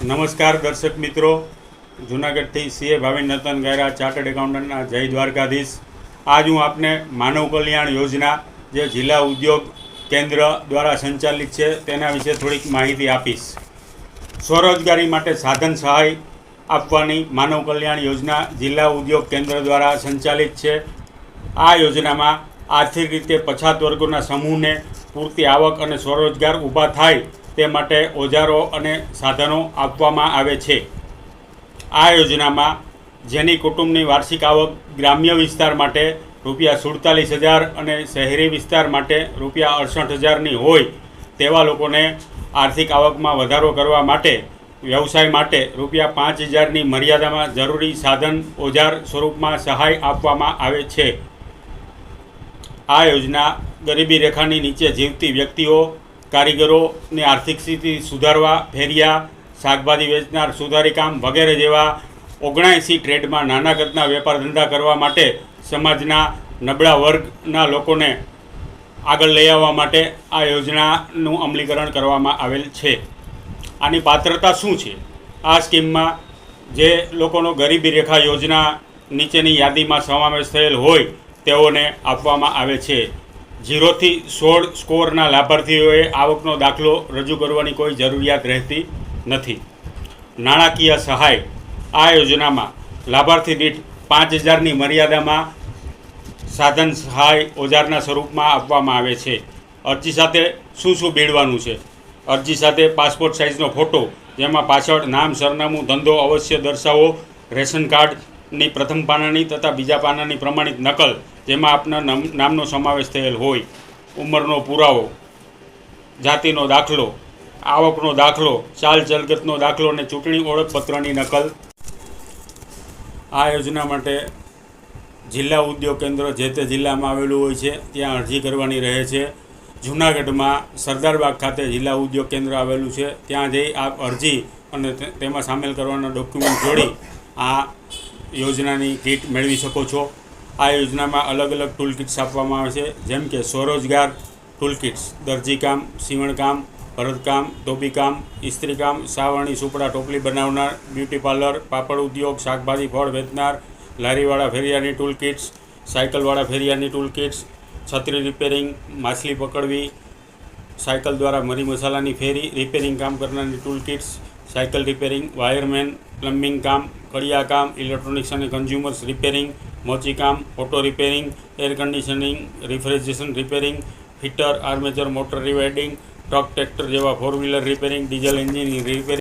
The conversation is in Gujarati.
નમસ્કાર દર્શક મિત્રો, જૂનાગઢથી સીએ ભાવિન નતન ગાયરા ચાર્ટર્ડ એકાઉન્ટન્ટના જય દ્વારકાધીશ। આજ હું આપને માનવ કલ્યાણ યોજના જે જિલ્લા ઉદ્યોગ કેન્દ્ર દ્વારા સંચાલિત છે તેના વિશે થોડીક માહિતી આપીશ। સ્વરોજગારી માટે સાધન સહાય આપવાની માનવ કલ્યાણ યોજના જિલ્લા ઉદ્યોગ કેન્દ્ર દ્વારા સંચાલિત છે। આ યોજનામાં આર્થિક રીતે પછાત વર્ગોના સમૂહને પૂરતી આવક અને સ્વરોજગાર ઊભા થાય તે માટે ઓજારો અને સાધનો આપવામાં આવે છે। આ યોજનામાં જેની કુટુંબની વાર્ષિક આવક ગ્રામ્ય વિસ્તાર માટે ₹47,000 અને શહેરી વિસ્તાર માટે ₹68,000ની હોય તેવા લોકોને આર્થિક આવકમાં વધારો કરવા માટે વ્યવસાય માટે ₹5,000ની મર્યાદામાં જરૂરી સાધન ઓજાર સ્વરૂપમાં સહાય આપવામાં આવે છે। આ યોજના ગરીબી રેખાની નીચે જીવતી વ્યક્તિઓ, કારીગરોની આર્થિક સ્થિતિ સુધારવા, ફેરિયા, શાકભાજી વેચનાર, સુધારી કામ વગેરે જેવા 79 ટ્રેડમાં નાના કદના વેપાર ધંધા કરવા માટે સમાજના નબળા વર્ગના લોકોને આગળ લઈ આવવા માટે આ યોજનાનું અમલીકરણ કરવામાં આવેલ છે। આની પાત્રતા શું છે? આ સ્કીમમાં જે લોકોનો ગરીબી રેખા યોજના નીચેની યાદીમાં સમાવેશ થયેલ હોય તેઓને આપવામાં આવે છે। 0 થી 16 સ્કોરના લાભાર્થીઓએ આવકનો દાખલો રજૂ કરવાની કોઈ જરૂરિયાત રહેતી નથી। નાણાકીય સહાય આ યોજનામાં લાભાર્થી દીઠ 5,000ની મર્યાદામાં સાધન સહાય ઓજારના સ્વરૂપમાં આપવામાં આવે છે। અરજી સાથે શું બીડવાનું છે? અરજી સાથે પાસપોર્ટ સાઇઝનો ફોટો, જેમાં પાછળ નામ, સરનામું, ધંધો અવશ્ય દર્શાવો, રેશન કાર્ડની પ્રથમ પાનાની તથા બીજા પાનાની પ્રમાણિત નકલ જેમાં આપના નામનો સમાવેશ થયેલ હોય, ઉંમરનો પુરાવો, જાતિનો દાખલો, આવકનો દાખલો, ચાલ ચલગતનો દાખલો અને ચૂંટણી ઓળખપત્રની નકલ। આ યોજના માટે જિલ્લા ઉદ્યોગ કેન્દ્ર જે તે જિલ્લામાં આવેલું હોય છે ત્યાં અરજી કરવાની રહે છે। જૂનાગઢમાં સરદારબાગ ખાતે જિલ્લા ઉદ્યોગ કેન્દ્ર આવેલું છે, ત્યાં જઈ આપ અરજી અને તેમાં સામેલ કરવાના ડોક્યુમેન્ટ જોડી આ યોજનાની કીટ મેળવી શકો છો। આ યોજનામાં અલગ અલગ ટૂલ કિટ્સ આપવામાં આવે છે, જેમ કે સ્વરોજગાર ટૂલ કિટ્સ, દરજીકામ, સીવણકામ, ભરતકામ, ધોબીકામ, ઇસ્ત્રીકામ, સાવરણી, સુપડા, ટોપલી બનાવનાર, બ્યુટી પાર્લર, પાપડ ઉદ્યોગ, શાકભાજી ફળ વેચનાર, લારીવાળા ફેરિયાની ટૂલ કિટ્સ, સાયકલવાળા ફેરિયાની ટૂલ કિટ્સ, છત્રી રિપેરિંગ, માછલી પકડવી, સાયકલ દ્વારા મરી મસાલાની ફેરી, રિપેરિંગ કામ કરનારની tool kits, cycle repairing, wireman, plumbing કામ, કડિયા કામ, ઇલેક્ટ્રોનિક્સ અને કન્ઝ્યુમર્સ રિપેરિંગ, મોચી કામ, auto repairing, air conditioning, refrigeration repairing, fitter, armature, motor rewinding, truck tractor જેવા 4 wheeler repairing, diesel engine repairing,